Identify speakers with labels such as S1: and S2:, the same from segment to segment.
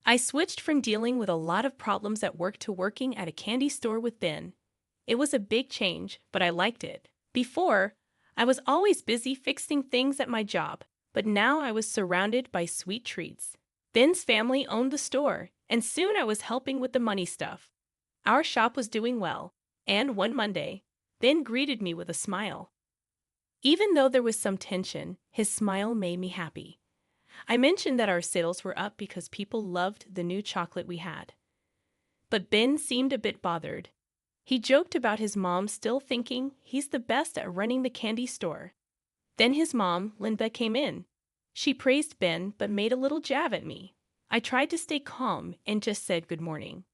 S1: I switched from dealing with a lot of problems at work to working at a candy store with Ben. It was a big change, but I liked it. Before, I was always busy fixing things at my job, but now I was surrounded by sweet treats. Ben's family owned the store, and soon I was helping with the money stuff. Our shop was doing well, and one Monday, Ben greeted me with a smile. Even though there was some tension, his smile made me happy. I mentioned that our sales were up because people loved the new chocolate we had. But Ben seemed a bit bothered. He joked about his mom still thinking he's the best at running the candy store. Then his mom, Linda, came in. She praised Ben but made a little jab at me. I tried to stay calm and just said good morning.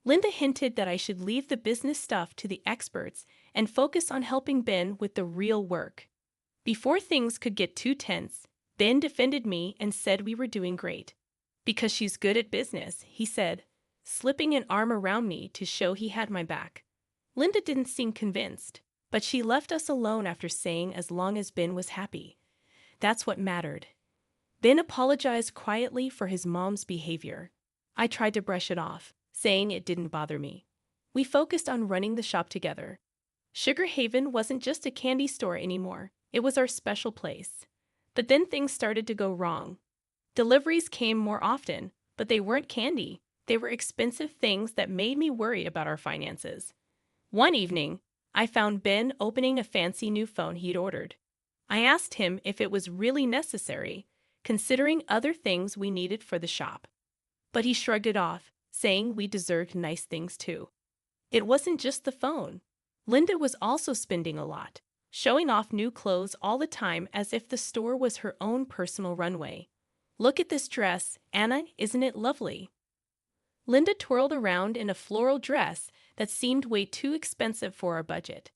S1: Linda hinted that I should leave the business stuff to the experts and focus on helping Ben with the real work. Before things could get too tense, Ben defended me and said we were doing great. Because she's good at business, he said, slipping an arm around me to show he had my back. Linda didn't seem convinced, but she left us alone after saying as long as Ben was happy. That's what mattered. Ben apologized quietly for his mom's behavior. I tried to brush it off, saying it didn't bother me. We focused on running the shop together. Sugar Haven wasn't just a candy store anymore. It was our special place. But then things started to go wrong. Deliveries came more often, but they weren't candy. They were expensive things that made me worry about our finances. One evening, I found Ben opening a fancy new phone he'd ordered. I asked him if it was really necessary, considering other things we needed for the shop. But he shrugged it off, saying we deserved nice things too. It wasn't just the phone. Linda was also spending a lot, showing off new clothes all the time as if the store was her own personal runway. Look at this dress, Anna, isn't it lovely? Linda twirled around in a floral dress that seemed way too expensive for our budget.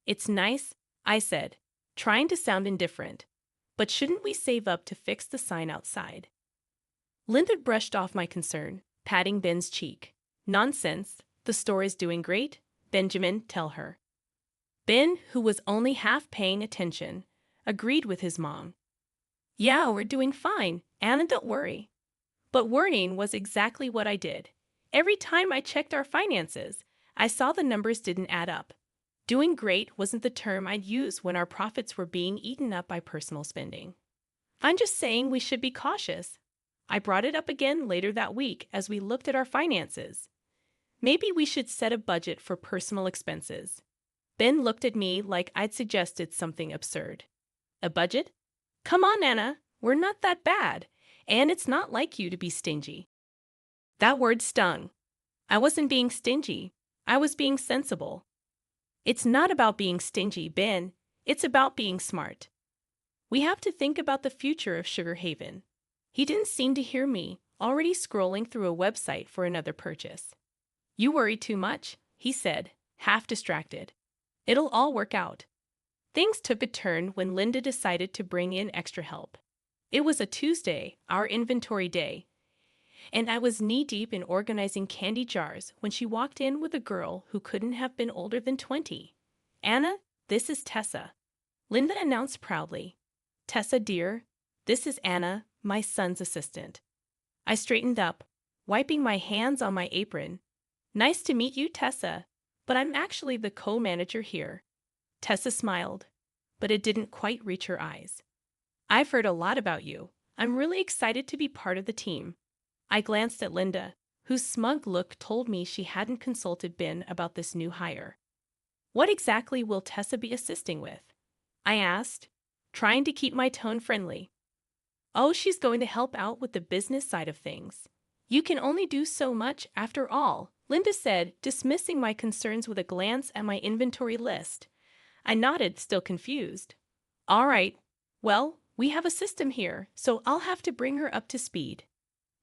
S1: It's nice, I said, trying to sound indifferent. But shouldn't we save up to fix the sign outside? Linda brushed off my concern, patting Ben's cheek. Nonsense, the store is doing great, Benjamin, tell her. Ben, who was only half paying attention, agreed with his mom. Yeah, we're doing fine, Anna, don't worry. But worrying was exactly what I did. Every time I checked our finances, I saw the numbers didn't add up. Doing great wasn't the term I'd use when our profits were being eaten up by personal spending. I'm just saying we should be cautious. I brought it up again later that week as we looked at our finances. Maybe we should set a budget for personal expenses. Ben looked at me like I'd suggested something absurd. A budget? Come on, Anna, we're not that bad, and it's not like you to be stingy. That word stung. I wasn't being stingy. I was being sensible. It's not about being stingy, Ben. It's about being smart. We have to think about the future of Sugar Haven. He didn't seem to hear me, already scrolling through a website for another purchase. You worry too much, he said, half distracted. It'll all work out. Things took a turn when Linda decided to bring in extra help. It was a Tuesday, our inventory day, and I was knee-deep in organizing candy jars when she walked in with a girl who couldn't have been older than 20. Anna, this is Tessa, Linda announced proudly. Tessa, dear, this is Anna, my son's assistant. I straightened up, wiping my hands on my apron. Nice to meet you, Tessa, but I'm actually the co-manager here. Tessa smiled, but it didn't quite reach her eyes. I've heard a lot about you. I'm really excited to be part of the team. I glanced at Linda, whose smug look told me she hadn't consulted Ben about this new hire. What exactly will Tessa be assisting with? I asked, trying to keep my tone friendly. Oh, she's going to help out with the business side of things. You can only do so much after all, Linda said, dismissing my concerns with a glance at my inventory list. I nodded, still confused. All right, well, we have a system here, so I'll have to bring her up to speed.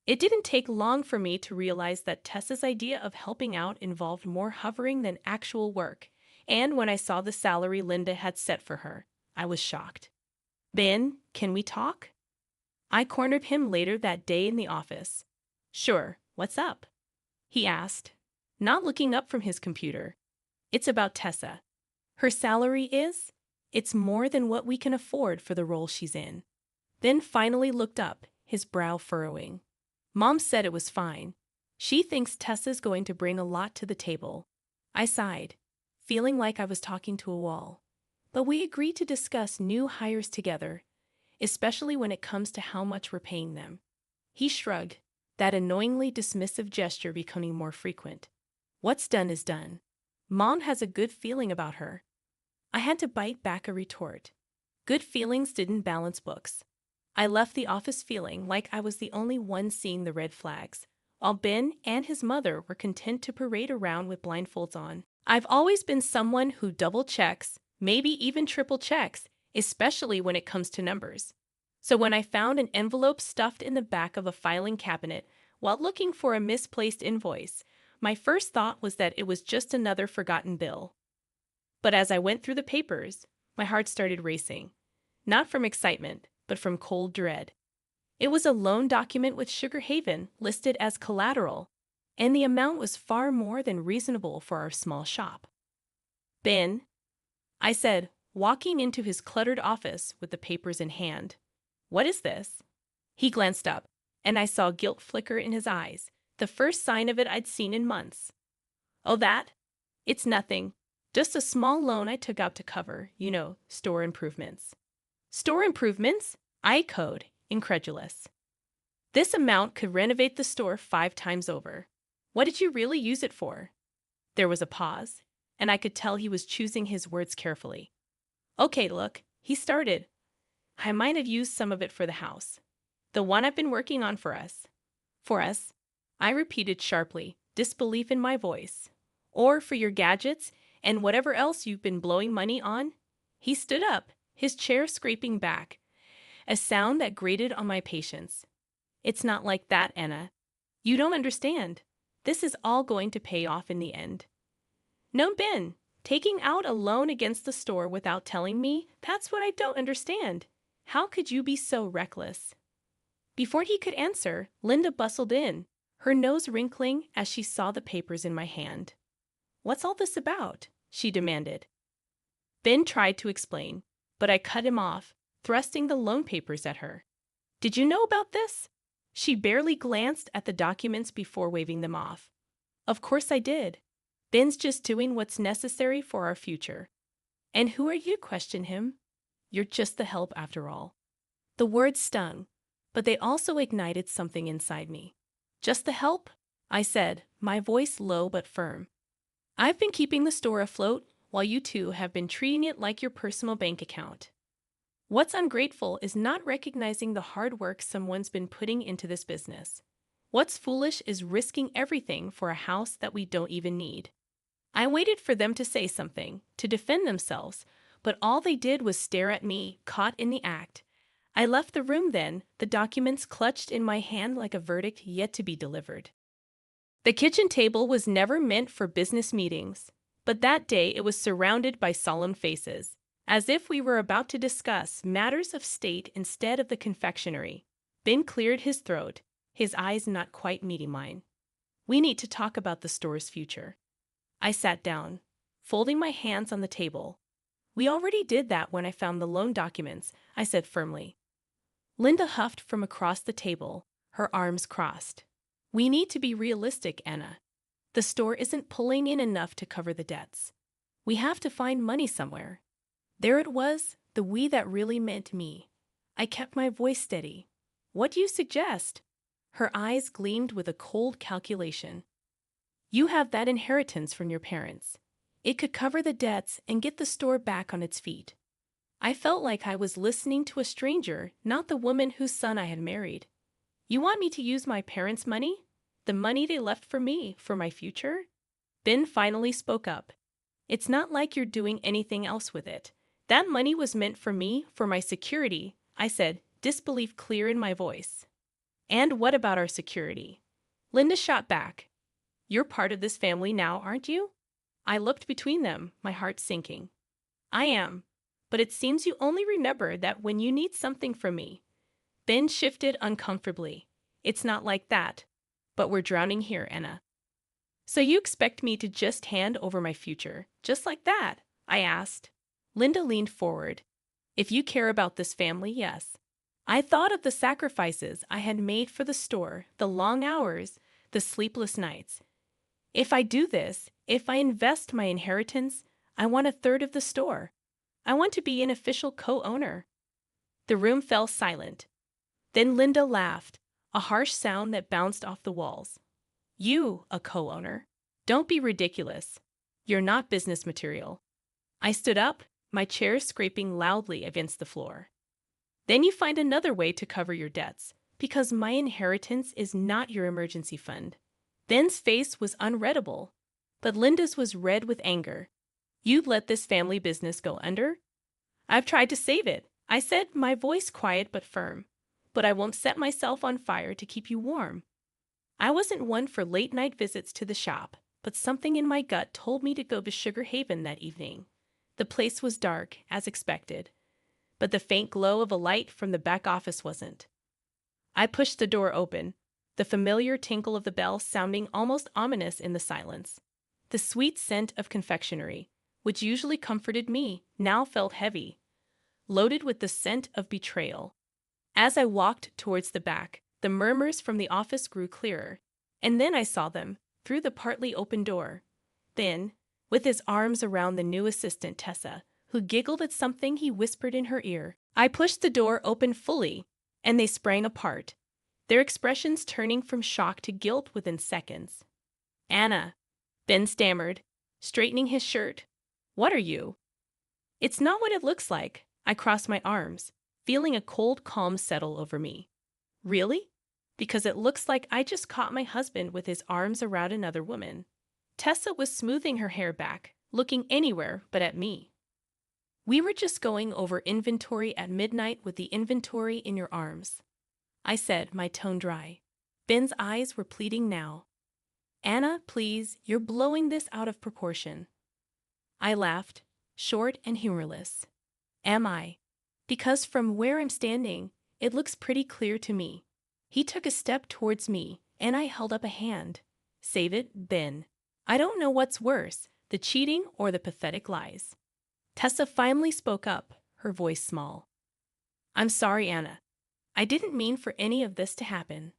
S1: It didn't take long for me to realize that Tessa's idea of helping out involved more hovering than actual work, and when I saw the salary Linda had set for her, I was shocked. Ben, can we talk? I cornered him later that day in the office. Sure, what's up? He asked, not looking up from his computer. It's about Tessa. Her salary is? It's more than what we can afford for the role she's in. Ben finally looked up, his brow furrowing. Mom said it was fine. She thinks Tessa's going to bring a lot to the table. I sighed, feeling like I was talking to a wall. But we agreed to discuss new hires together, especially when it comes to how much we're paying them. He shrugged, that annoyingly dismissive gesture becoming more frequent. What's done is done. Mom has a good feeling about her. I had to bite back a retort. Good feelings didn't balance books. I left the office feeling like I was the only one seeing the red flags, while Ben and his mother were content to parade around with blindfolds on. I've always been someone who double checks, maybe even triple checks, especially when it comes to numbers. So when I found an envelope stuffed in the back of a filing cabinet while looking for a misplaced invoice, my first thought was that it was just another forgotten bill. But as I went through the papers, my heart started racing. Not from excitement, but from cold dread. It was a loan document with Sugar Haven listed as collateral, and the amount was far more than reasonable for our small shop. Ben, I said, walking into his cluttered office with the papers in hand. What is this? He glanced up, and I saw guilt flicker in his eyes, the first sign of it I'd seen in months. Oh, that? It's nothing. Just a small loan I took out to cover, store improvements. Store improvements? I echoed, incredulous. This amount could renovate the store 5 times over. What did you really use it for? There was a pause, and I could tell he was choosing his words carefully. Okay, look, he started. I might have used some of it for the house. The one I've been working on for us. For us, I repeated sharply, disbelief in my voice. Or for your gadgets and whatever else you've been blowing money on. He stood up, his chair scraping back, a sound that grated on my patience. It's not like that, Anna. You don't understand. This is all going to pay off in the end. No, Ben, taking out a loan against the store without telling me, that's what I don't understand. How could you be so reckless? Before he could answer, Linda bustled in, her nose wrinkling as she saw the papers in my hand. What's all this about? She demanded. Ben tried to explain, but I cut him off, thrusting the loan papers at her. Did you know about this? She barely glanced at the documents before waving them off. Of course I did. Ben's just doing what's necessary for our future. And who are you to question him? You're just the help after all. The words stung, but they also ignited something inside me. Just the help? I said, my voice low but firm. I've been keeping the store afloat while you two have been treating it like your personal bank account. What's ungrateful is not recognizing the hard work someone's been putting into this business. What's foolish is risking everything for a house that we don't even need. I waited for them to say something, to defend themselves, but all they did was stare at me, caught in the act. I left the room then, the documents clutched in my hand like a verdict yet to be delivered. The kitchen table was never meant for business meetings, but that day it was surrounded by solemn faces, as if we were about to discuss matters of state instead of the confectionery. Ben cleared his throat, his eyes not quite meeting mine. We need to talk about the store's future. I sat down, folding my hands on the table. We already did that when I found the loan documents, I said firmly. Linda huffed from across the table, her arms crossed. We need to be realistic, Anna. The store isn't pulling in enough to cover the debts. We have to find money somewhere. There it was, the we that really meant me. I kept my voice steady. What do you suggest? Her eyes gleamed with a cold calculation. You have that inheritance from your parents. It could cover the debts and get the store back on its feet. I felt like I was listening to a stranger, not the woman whose son I had married. You want me to use my parents' money? The money they left for me, for my future? Ben finally spoke up. It's not like you're doing anything else with it. That money was meant for me, for my security, I said, disbelief clear in my voice. And what about our security? Linda shot back. You're part of this family now, aren't you? I looked between them, my heart sinking. I am, but it seems you only remember that when you need something from me. Ben shifted uncomfortably. It's not like that, but we're drowning here, Anna. So you expect me to just hand over my future, just like that? I asked. Linda leaned forward. If you care about this family, yes. I thought of the sacrifices I had made for the store, the long hours, the sleepless nights. If I do this, if I invest my inheritance, I want a third of the store. I want to be an official co-owner. The room fell silent. Then Linda laughed, a harsh sound that bounced off the walls. You, a co-owner. Don't be ridiculous. You're not business material. I stood up, my chair scraping loudly against the floor. Then you find another way to cover your debts, because my inheritance is not your emergency fund. Ben's face was unreadable, but Linda's was red with anger. You'd let this family business go under? I've tried to save it, I said, my voice quiet but firm. But I won't set myself on fire to keep you warm. I wasn't one for late-night visits to the shop, but something in my gut told me to go to Sugar Haven that evening. The place was dark, as expected, but the faint glow of a light from the back office wasn't. I pushed the door open, the familiar tinkle of the bell sounding almost ominous in the silence. The sweet scent of confectionery, which usually comforted me, now felt heavy, loaded with the scent of betrayal. As I walked towards the back, the murmurs from the office grew clearer, and then I saw them, through the partly open door. Ben, with his arms around the new assistant Tessa, who giggled at something he whispered in her ear. I pushed the door open fully, and they sprang apart, their expressions turning from shock to guilt within seconds. Anna, Ben stammered, straightening his shirt. What are you? It's not what it looks like. I crossed my arms, feeling a cold calm settle over me. Really? Because it looks like I just caught my husband with his arms around another woman. Tessa was smoothing her hair back, looking anywhere but at me. We were just going over inventory at midnight with the inventory in your arms, I said, my tone dry. Ben's eyes were pleading now. Anna, please, you're blowing this out of proportion. I laughed, short and humorless. Am I? Because from where I'm standing, it looks pretty clear to me. He took a step towards me, and I held up a hand. Save it, Ben. I don't know what's worse, the cheating or the pathetic lies. Tessa finally spoke up, her voice small. I'm sorry, Anna. I didn't mean for any of this to happen.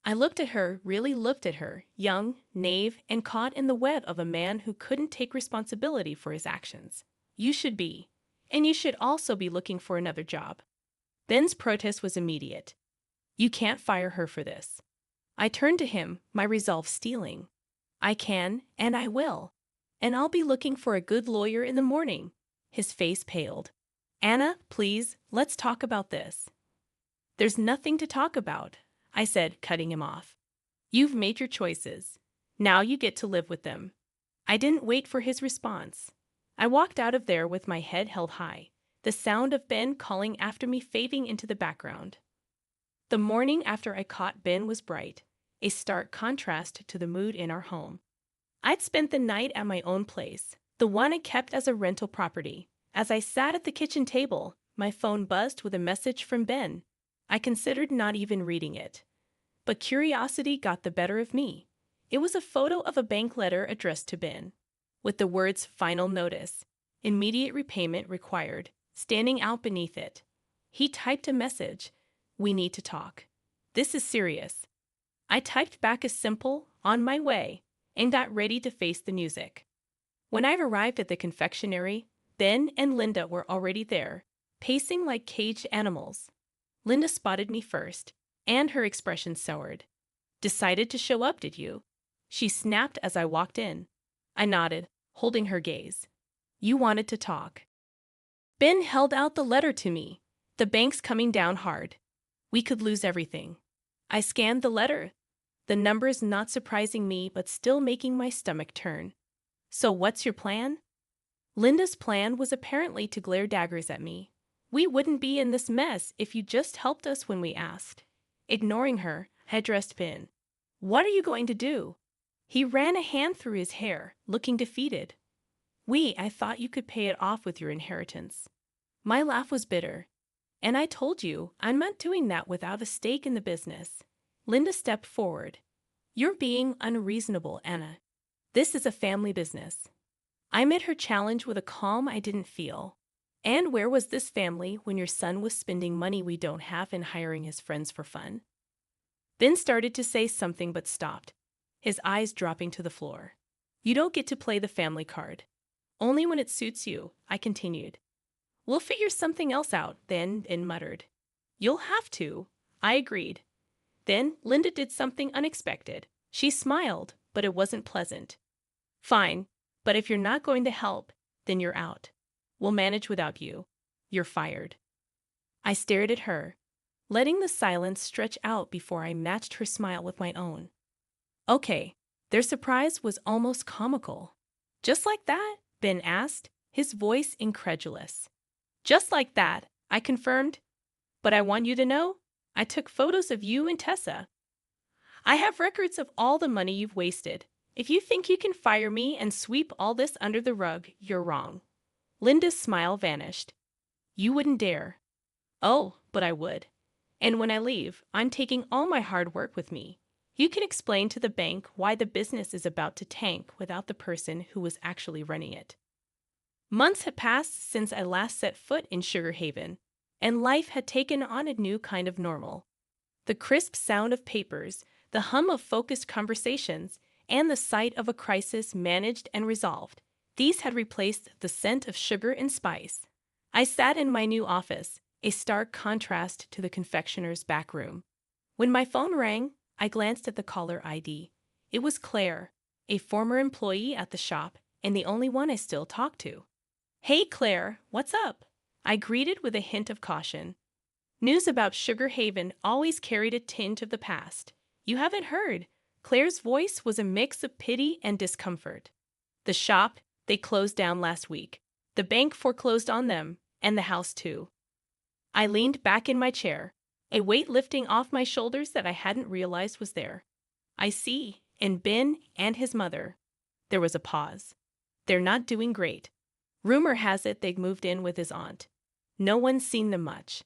S1: I looked at her, really looked at her, young, naive, and caught in the web of a man who couldn't take responsibility for his actions. You should be. And you should also be looking for another job. Ben's protest was immediate. You can't fire her for this. I turned to him, my resolve steeling. I can, and I will. And I'll be looking for a good lawyer in the morning. His face paled. Anna, please, let's talk about this. There's nothing to talk about, I said, cutting him off. You've made your choices. Now you get to live with them. I didn't wait for his response. I walked out of there with my head held high, the sound of Ben calling after me fading into the background. The morning after I caught Ben was bright, a stark contrast to the mood in our home. I'd spent the night at my own place, the one I kept as a rental property. As I sat at the kitchen table, my phone buzzed with a message from Ben. I considered not even reading it. But curiosity got the better of me. It was a photo of a bank letter addressed to Ben, with the words final notice, immediate repayment required, standing out beneath it. He typed a message. We need to talk. This is serious. I typed back a simple, on my way, and got ready to face the music. When I arrived at the confectionery, Ben and Linda were already there, pacing like caged animals. Linda spotted me first, and her expression soured. Decided to show up, did you? She snapped as I walked in. I nodded, holding her gaze. You wanted to talk. Ben held out the letter to me. The bank's coming down hard. We could lose everything. I scanned the letter, the numbers not surprising me but still making my stomach turn. So what's your plan? Linda's plan was apparently to glare daggers at me. We wouldn't be in this mess if you just helped us when we asked. Ignoring her, I addressed Ben. What are you going to do? He ran a hand through his hair, looking defeated. I thought you could pay it off with your inheritance. My laugh was bitter. And I told you, I'm not doing that without a stake in the business. Linda stepped forward. You're being unreasonable, Anna. This is a family business. I met her challenge with a calm I didn't feel. And where was this family when your son was spending money we don't have and hiring his friends for fun? Ben started to say something but stopped, his eyes dropping to the floor. You don't get to play the family card. Only when it suits you, I continued. We'll figure something else out, then, Ben muttered. You'll have to, I agreed. Then Linda did something unexpected. She smiled, but it wasn't pleasant. Fine, but if you're not going to help, then you're out. We'll manage without you. You're fired. I stared at her, letting the silence stretch out before I matched her smile with my own. Okay, their surprise was almost comical. Just like that? Ben asked, his voice incredulous. Just like that, I confirmed. But I want you to know, I took photos of you and Tessa. I have records of all the money you've wasted. If you think you can fire me and sweep all this under the rug, you're wrong. Linda's smile vanished. You wouldn't dare. Oh, but I would. And when I leave, I'm taking all my hard work with me. You can explain to the bank why the business is about to tank without the person who was actually running it. Months had passed since I last set foot in Sugar Haven, and life had taken on a new kind of normal. The crisp sound of papers, the hum of focused conversations, and the sight of a crisis managed and resolved, these had replaced the scent of sugar and spice. I sat in my new office, a stark contrast to the confectioner's back room. When my phone rang, I glanced at the caller ID. It was Claire, a former employee at the shop, and the only one I still talked to. Hey Claire, what's up? I greeted with a hint of caution. News about Sugar Haven always carried a tinge of the past. You haven't heard. Claire's voice was a mix of pity and discomfort. The shop, they closed down last week. The bank foreclosed on them, and the house too. I leaned back in my chair, a weight lifting off my shoulders that I hadn't realized was there. I see, and Ben and his mother. There was a pause. They're not doing great. Rumor has it they've moved in with his aunt. No one's seen them much.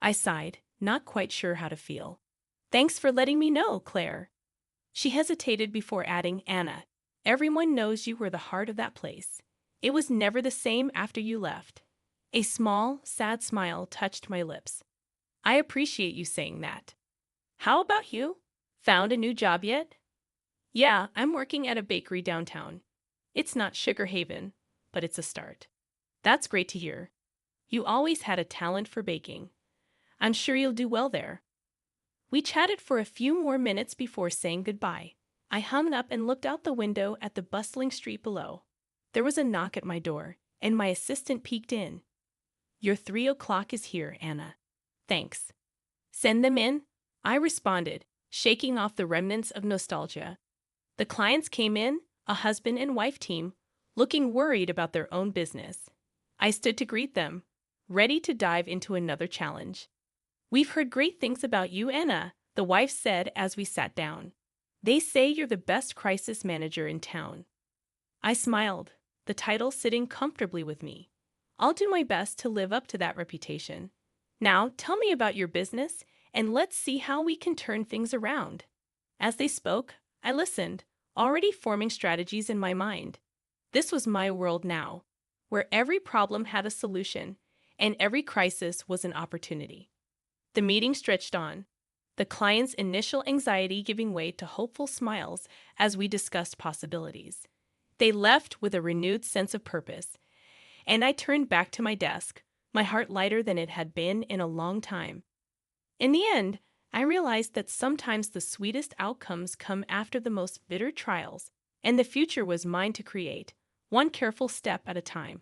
S1: I sighed, not quite sure how to feel. Thanks for letting me know, Claire. She hesitated before adding, Anna, everyone knows you were the heart of that place. It was never the same after you left. A small, sad smile touched my lips. I appreciate you saying that. How about you? Found a new job yet? Yeah, I'm working at a bakery downtown. It's not Sugar Haven, but it's a start. That's great to hear. You always had a talent for baking. I'm sure you'll do well there. We chatted for a few more minutes before saying goodbye. I hummed up and looked out the window at the bustling street below. There was a knock at my door, and my assistant peeked in. Your 3 o'clock is here, Anna. Thanks. Send them in, I responded, shaking off the remnants of nostalgia. The clients came in, a husband and wife team, looking worried about their own business. I stood to greet them, ready to dive into another challenge. We've heard great things about you, Anna, the wife said as we sat down. They say you're the best crisis manager in town. I smiled, the title sitting comfortably with me. I'll do my best to live up to that reputation. Now, tell me about your business, and let's see how we can turn things around. As they spoke, I listened, already forming strategies in my mind. This was my world now, where every problem had a solution, and every crisis was an opportunity. The meeting stretched on, the client's initial anxiety giving way to hopeful smiles as we discussed possibilities. They left with a renewed sense of purpose, and I turned back to my desk, my heart lighter than it had been in a long time. In the end, I realized that sometimes the sweetest outcomes come after the most bitter trials, and the future was mine to create, one careful step at a time.